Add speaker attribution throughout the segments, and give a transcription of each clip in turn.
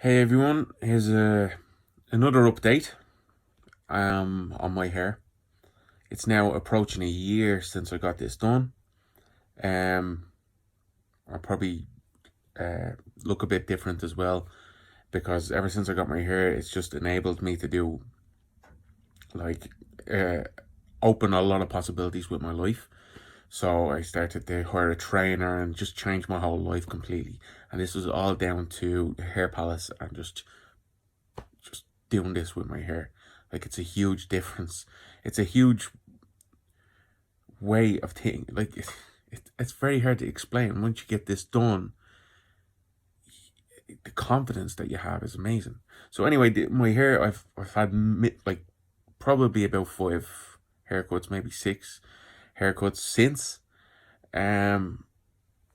Speaker 1: Hey everyone, here's another update on my hair. It's now approaching a year since I got this done. Um, I probably look a bit different as well because ever since I got my hair, it's just enabled me to do like uh, open a lot of possibilities with my life. So I started to hire a trainer and just change my whole life completely. And this was all down to the hair palace and just doing this with my hair. Like it's a huge difference. It's a huge way of thinking. Like it's very hard to explain. Once you get this done, the confidence that you have is amazing. So anyway, my hair, I've had like probably about 5 haircuts, maybe 6 haircuts since. Um,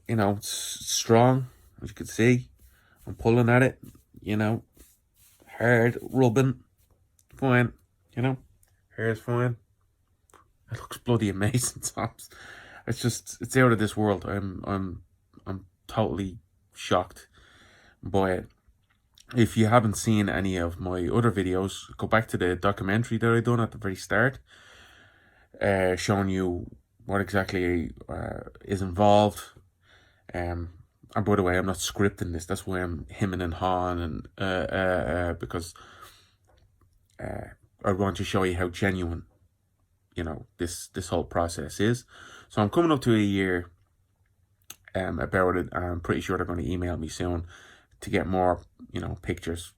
Speaker 1: it's strong, as you can see. I'm pulling at it, you know, hard, rubbing, fine, hair is fine. It looks bloody amazing, Tom's. It's out of this world. I'm totally shocked by it. If you haven't seen any of my other videos, go back to the documentary that I done at the very start, showing you what exactly is involved. And by the way, I'm not scripting this. That's why I'm hemming and hawing, and because I want to show you how genuine this whole process is. So I'm coming up to a year about it. I'm pretty sure they're going to email me soon to get more pictures.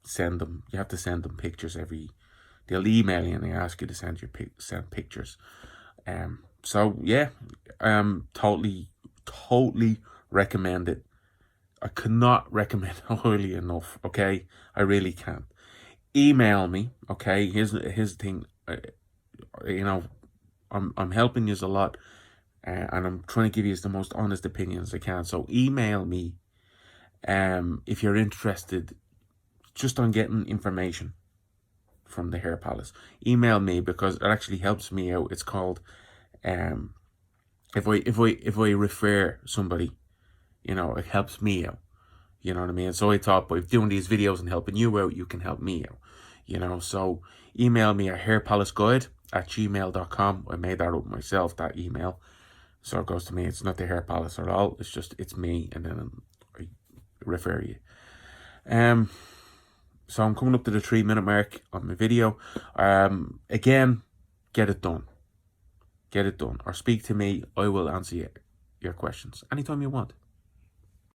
Speaker 1: Send them. You have to send them pictures they'll email you and they ask you to send pictures. So yeah, totally recommend it. I cannot recommend it highly enough. Okay, I really can't. Email me. Okay, here's the thing. I'm helping you a lot, and I'm trying to give you the most honest opinions I can. So email me, if you're interested, just on getting information from the hair palace. Email me because it actually helps me out. It's called, if I refer somebody, it helps me out. You know what I mean? So I thought by doing these videos and helping you out, you can help me out. So email me at hairpalaceguide@gmail.com. I made that up myself, that email. So it goes to me. It's not the hair palace at all. It's me, and then I refer you. So I'm coming up to the 3-minute mark on my video. Again, get it done. Get it done. Or speak to me. I will answer your questions anytime you want.